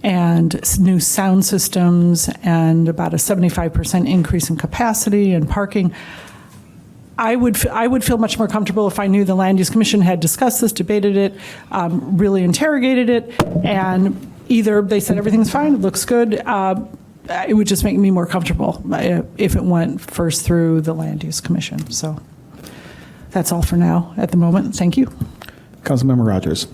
and new sound systems and about a 75% increase in capacity and parking. I would feel much more comfortable if I knew the Land Use Commission had discussed this, debated it, really interrogated it, and either they said everything's fine, it looks good. It would just make me more comfortable if it went first through the Land Use Commission. So that's all for now at the moment. Thank you. Councilmember Rogers.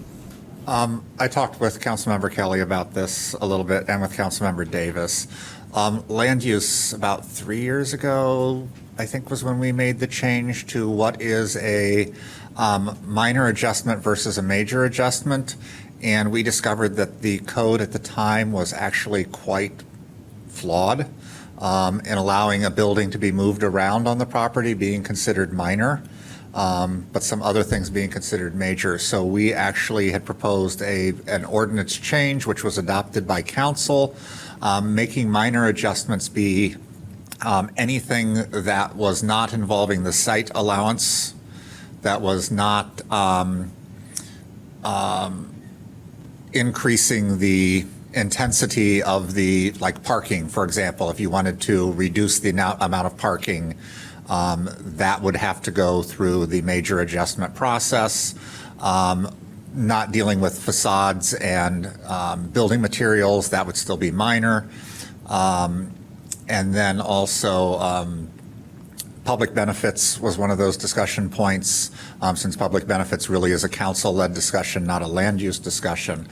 I talked with Councilmember Kelly about this a little bit and with Councilmember Davis. Land use about 3 years ago, I think, was when we made the change to what is a minor adjustment versus a major adjustment. And we discovered that the code at the time was actually quite flawed in allowing a building to be moved around on the property being considered minor, but some other things being considered major. So we actually had proposed an ordinance change, which was adopted by council, making minor adjustments be anything that was not involving the site allowance, that was not increasing the intensity of the, like parking, for example. If you wanted to reduce the amount of parking, that would have to go through the major adjustment process. Not dealing with facades and building materials, that would still be minor. And then also public benefits was one of those discussion points, since public benefits really is a council-led discussion, not a land use discussion.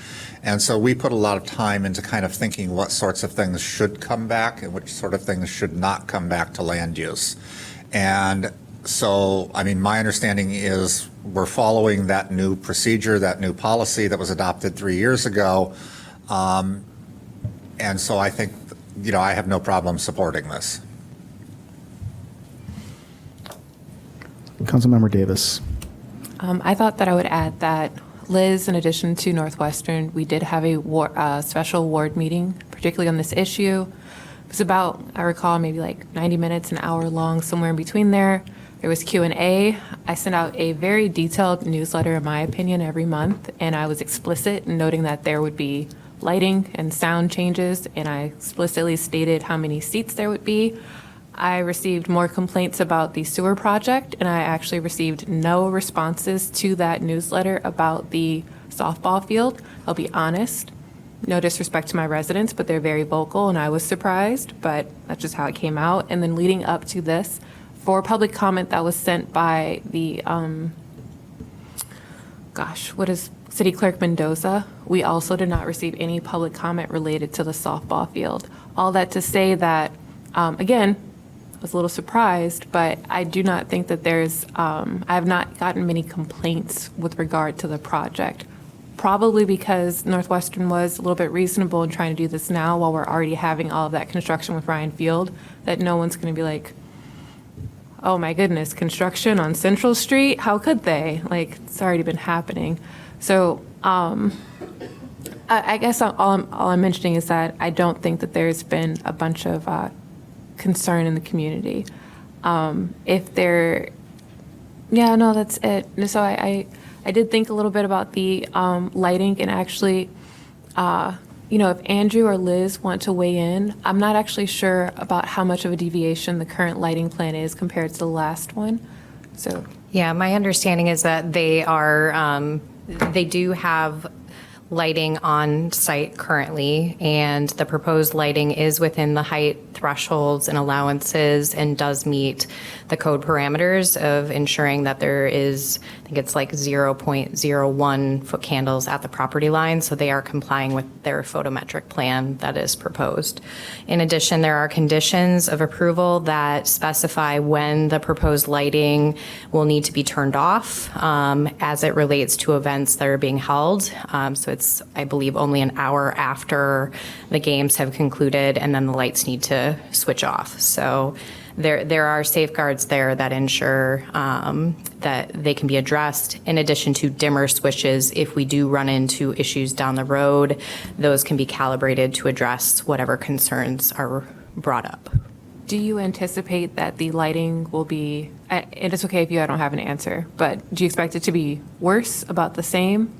And so we put a lot of time into kind of thinking what sorts of things should come back and which sort of things should not come back to land use. And so, I mean, my understanding is we're following that new procedure, that new policy that was adopted 3 years ago. And so I think, you know, I have no problem supporting this. Councilmember Davis. I thought that I would add that, Liz, in addition to Northwestern, we did have a special ward meeting, particularly on this issue. It was about, I recall, maybe like 90 minutes, an hour long, somewhere in between there. There was Q&A. I sent out a very detailed newsletter, in my opinion, every month, and I was explicit in noting that there would be lighting and sound changes, and I explicitly stated how many seats there would be. I received more complaints about the sewer project, and I actually received no responses to that newsletter about the softball field. I'll be honest, no disrespect to my residents, but they're very vocal, and I was surprised, but that's just how it came out. And then leading up to this, for public comment that was sent by the, City Clerk Mendoza, we also did not receive any public comment related to the softball field. All that to say that, again, I was a little surprised, but I do not think that I have not gotten many complaints with regard to the project. Probably because Northwestern was a little bit reasonable in trying to do this now while we're already having all of that construction with Ryan Field, that no one's going to be like, oh my goodness, construction on Central Street? How could they? Like, it's already been happening. So I guess all I'm mentioning is that I don't think that there's been a bunch of concern in the community. That's it. So I did think a little bit about the lighting, and actually, if Andrew or Liz want to weigh in, I'm not actually sure about how much of a deviation the current lighting plan is compared to the last one. So yeah, my understanding is that they do have lighting on site currently, and the proposed lighting is within the height thresholds and allowances and does meet the code parameters of ensuring that there is, I think it's like 0.01 foot candles at the property line, so they are complying with their photometric plan that is proposed. In addition, there are conditions of approval that specify when the proposed lighting will need to be turned off as it relates to events that are being held. So it's, I believe, only an hour after the games have concluded, and then the lights need to switch off. So there are safeguards there that ensure that they can be addressed. In addition to dimmer switches, if we do run into issues down the road, those can be calibrated to address whatever concerns are brought up. do you anticipate that the lighting will be, and it's okay if I don't have an answer, but do you expect it to be worse, about the same?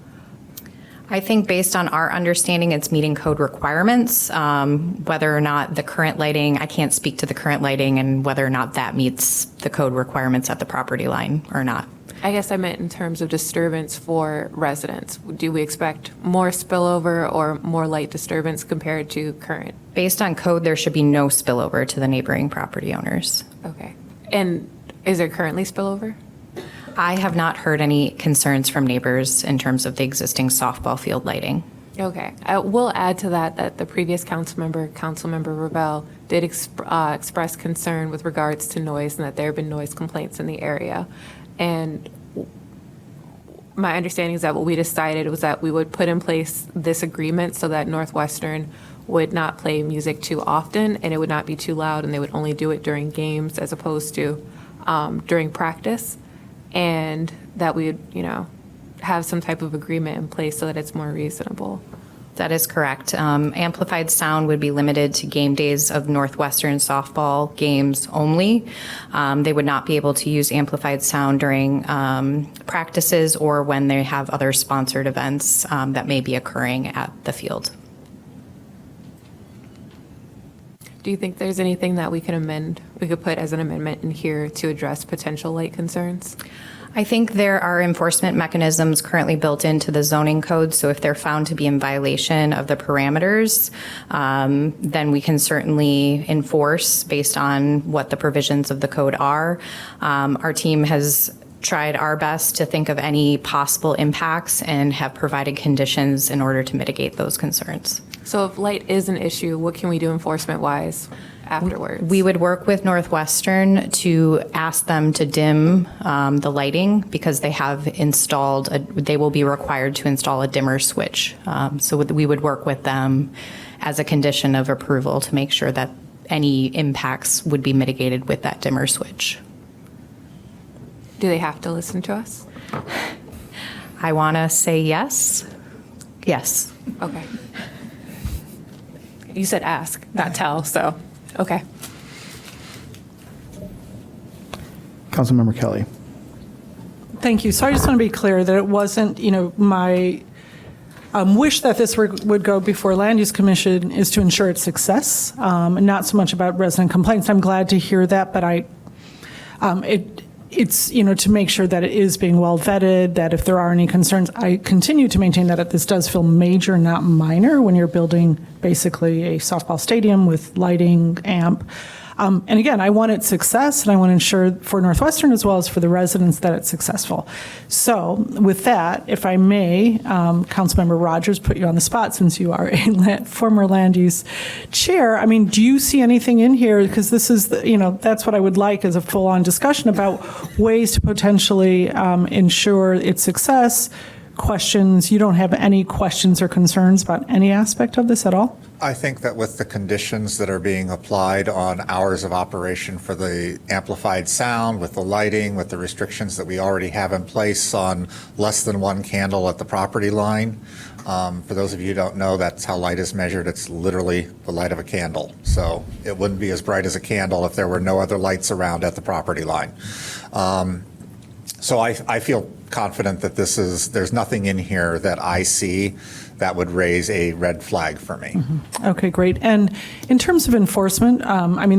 I think based on our understanding, it's meeting code requirements. Whether or not the current lighting, I can't speak to the current lighting and whether or not that meets the code requirements at the property line or not. I guess I meant in terms of disturbance for residents. Do we expect more spillover or more light disturbance compared to current? Based on code, there should be no spillover to the neighboring property owners. Okay. And is there currently spillover? I have not heard any concerns from neighbors in terms of the existing softball field lighting. Okay. I will add to that the previous Councilmember Ravel, did express concern with regards to noise and that there have been noise complaints in the area. And my understanding is that what we decided was that we would put in place this agreement so that Northwestern would not play music too often and it would not be too loud and they would only do it during games as opposed to during practice. And that we would, have some type of agreement in place so that it's more reasonable. That is correct. Amplified sound would be limited to game days of Northwestern softball games only. They would not be able to use amplified sound during practices or when they have other sponsored events that may be occurring at the field. Do you think there's anything that we could put as an amendment in here to address potential light concerns? I think there are enforcement mechanisms currently built into the zoning code, so if they're found to be in violation of the parameters, then we can certainly enforce based on what the provisions of the code are. Our team has tried our best to think of any possible impacts and have provided conditions in order to mitigate those concerns. So if light is an issue, what can we do enforcement-wise afterwards? We would work with Northwestern to ask them to dim the lighting because they have installed, they will be required to install a dimmer switch. So we would work with them as a condition of approval to make sure that any impacts would be mitigated with that dimmer switch. Do they have to listen to us? I want to say yes. Yes. Okay. You said ask, not tell, so, okay. Councilmember Kelly. Thank you. So I just want to be clear that it wasn't, my wish that this would go before Land Use Commission is to ensure its success, and not so much about resident complaints. I'm glad to hear that, but it's, to make sure that it is being well vetted, that if there are any concerns, I continue to maintain that this does feel major, not minor, when you're building basically a softball stadium with lighting, amp. And again, I want its success, and I want to ensure for Northwestern as well as for the residents that it's successful. So with that, if I may, Councilmember Rogers, put you on the spot since you are a former land use chair. I mean, do you see anything in here? Because this is, that's what I would like is a full-on discussion about ways to potentially ensure its success. Questions, you don't have any questions or concerns about any aspect of this at all? I think that with the conditions that are being applied on hours of operation for the amplified sound, with the lighting, with the restrictions that we already have in place on less than one candle at the property line, for those of you who don't know, that's how light is measured. It's literally the light of a candle. So it wouldn't be as bright as a candle if there were no other lights around at the property line. So I feel confident that there's nothing in here that I see that would raise a red flag for me. Mm-hmm. Okay, great. And in terms of enforcement,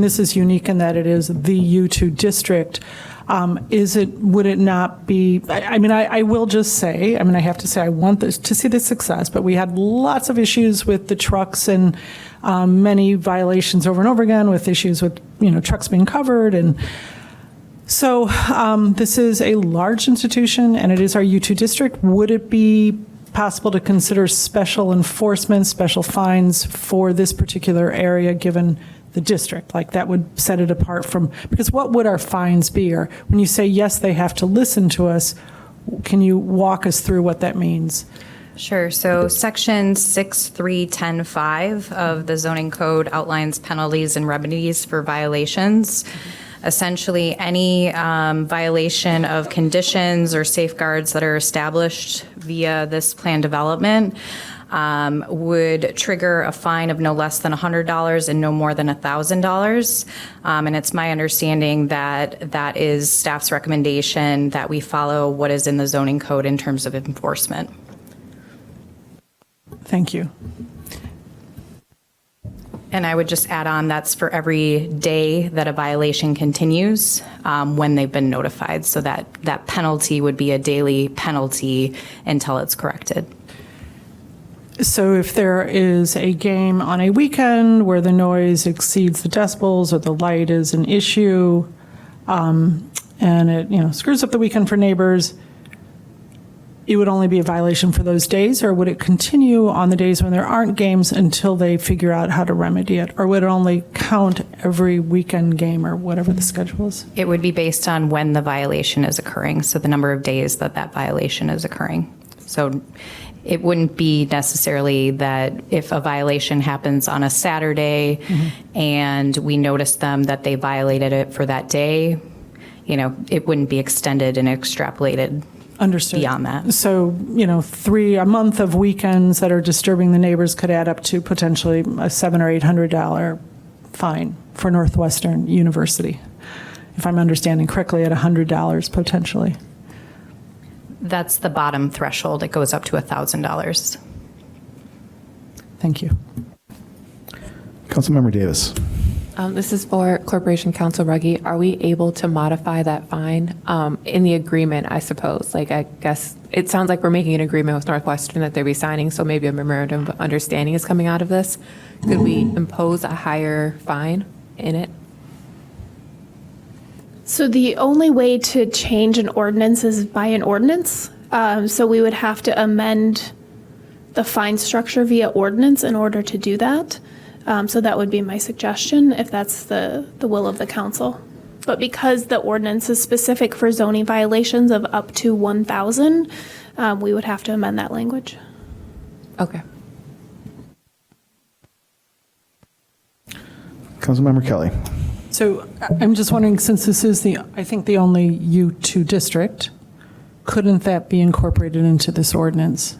this is unique in that it is the U2 district. Would it not be, I will just say, I have to say, I want this to see the success, but we had lots of issues with the trucks and many violations over and over again with issues with, trucks being covered. And so this is a large institution and it is our U2 district. Would it be possible to consider special enforcement, special fines for this particular area given the district? Like that would set it apart from, because what would our fines be? Or when you say, yes, they have to listen to us, can you walk us through what that means? Sure. So Section 6310.5 of the zoning code outlines penalties and remedies for violations. Essentially, any violation of conditions or safeguards that are established via this plan development would trigger a fine of no less than $100 and no more than $1,000. And it's my understanding that that is staff's recommendation that we follow what is in the zoning code in terms of enforcement. Thank you. And I would just add on, that's for every day that a violation continues when they've been notified. So that penalty would be a daily penalty until it's corrected. So if there is a game on a weekend where the noise exceeds the decibels or the light is an issue, and it screws up the weekend for neighbors, it would only be a violation for those days, or would it continue on the days when there aren't games until they figure out how to remedy it? Or would it only count every weekend game or whatever the schedule is? It would be based on when the violation is occurring, so the number of days that violation is occurring. So it wouldn't be necessarily that if a violation happens on a Saturday and we notice them that they violated it for that day, it wouldn't be extended and extrapolated. Understood. Beyond that. So, a month of weekends that are disturbing the neighbors could add up to potentially a $700 or $800 fine for Northwestern University, if I'm understanding correctly, at $100 potentially. That's the bottom threshold. It goes up to $1,000. Thank you. Councilmember Davis. This is for Corporation Counsel Ruggie. Are we able to modify that fine in the agreement, I suppose? I guess it sounds like we're making an agreement with Northwestern that they'll be signing, so maybe a memorandum of understanding is coming out of this. Could we impose a higher fine in it? So the only way to change an ordinance is by an ordinance. So we would have to amend the fine structure via ordinance in order to do that. So that would be my suggestion, if that's the will of the council. But because the ordinance is specific for zoning violations of up to 1,000, we would have to amend that language. Okay. Councilmember Kelly. So I'm just wondering, since this is I think the only U2 district, couldn't that be incorporated into this ordinance?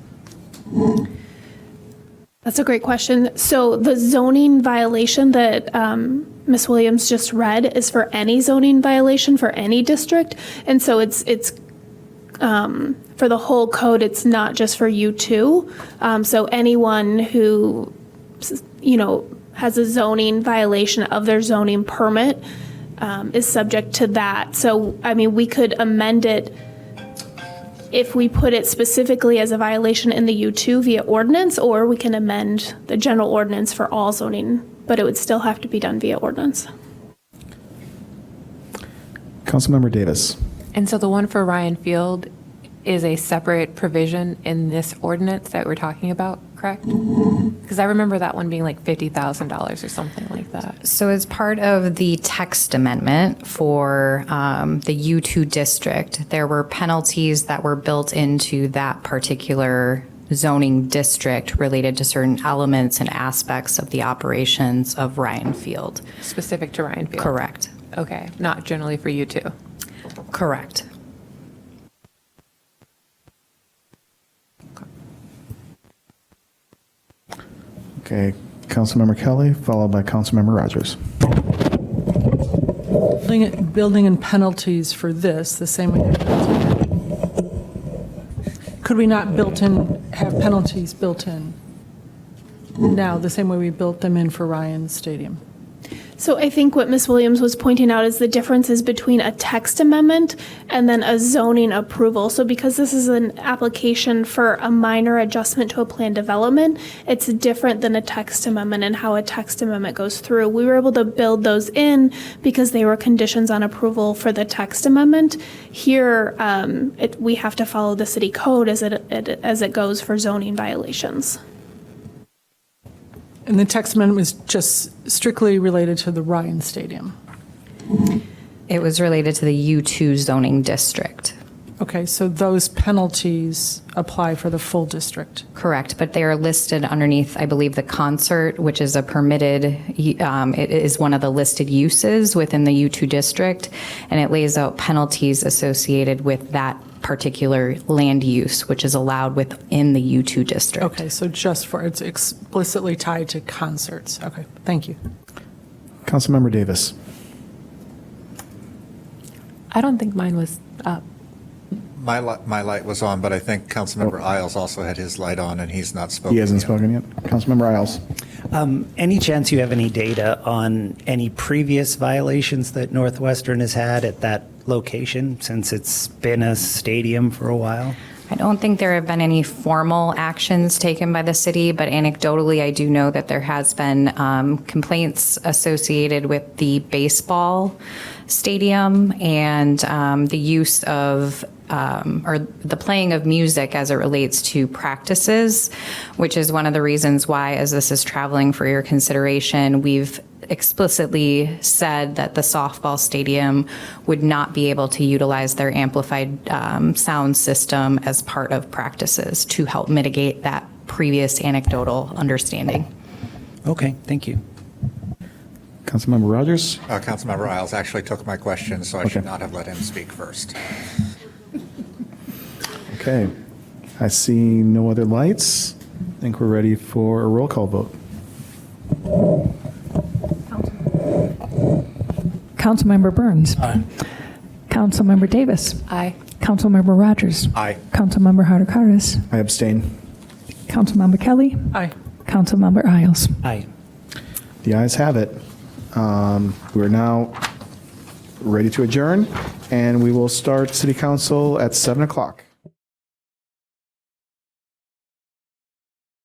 That's a great question. So the zoning violation that Ms. Williams just read is for any zoning violation for any district. And so it's for the whole code, it's not just for U2. So anyone who, has a zoning violation of their zoning permit is subject to that. So, we could amend it if we put it specifically as a violation in the U2 via ordinance, or we can amend the general ordinance for all zoning, but it would still have to be done via ordinance. Councilmember Davis. And so the one for Ryan Field is a separate provision in this ordinance that we're talking about, correct? Because I remember that one being like $50,000 or something like that. So as part of the text amendment for the U2 district, there were penalties that were built into that particular zoning district related to certain elements and aspects of the operations of Ryan Field. Specific to Ryan Field? Correct. Okay, not generally for U2? Correct. Okay, Councilmember Kelly, followed by Councilmember Rogers. Building in penalties for this, the same way. Could we not have penalties built in now, the same way we built them in for Ryan Stadium? So I think what Ms. Williams was pointing out is the differences between a text amendment and then a zoning approval. So because this is an application for a minor adjustment to a plan development, it's different than a text amendment and how a text amendment goes through. We were able to build those in because they were conditions on approval for the text amendment. Here, we have to follow the city code as it goes for zoning violations. And the text amendment was just strictly related to the Ryan Stadium? It was related to the U2 zoning district. Okay, so those penalties apply for the full district? Correct, but they are listed underneath, I believe, the concert, which is a permitted, it is one of the listed uses within the U2 district, and it lays out penalties associated with that particular land use, which is allowed within the U2 district. Okay, so it's explicitly tied to concerts. Okay, thank you. Councilmember Davis. I don't think mine was up. My light was on, but I think Councilmember Isles also had his light on, and he's not spoken He hasn't yet. spoken yet. Councilmember Isles. Any chance you have any data on any previous violations that Northwestern has had at that location since it's been a stadium for a while? I don't think there have been any formal actions taken by the city, but anecdotally, I do know that there has been complaints associated with the baseball stadium and the use of or the playing of music as it relates to practices, which is one of the reasons why, as this is traveling for your consideration, we've explicitly said that the softball stadium would not be able to utilize their amplified sound system as part of practices to help mitigate that previous anecdotal understanding. Okay, thank you. Councilmember Rogers. Councilmember Isles actually took my question, so I should not have let him speak first. Okay. I see no other lights. I think we're ready for a roll call vote. Councilmember Burns. Aye. Councilmember Davis. Aye. Councilmember Rogers. Aye. Councilmember Geracaris. I abstain. Councilmember Kelly. Aye. Councilmember Isles. Aye. The ayes have it. We're now ready to adjourn, and we will start City Council at 7 o'clock.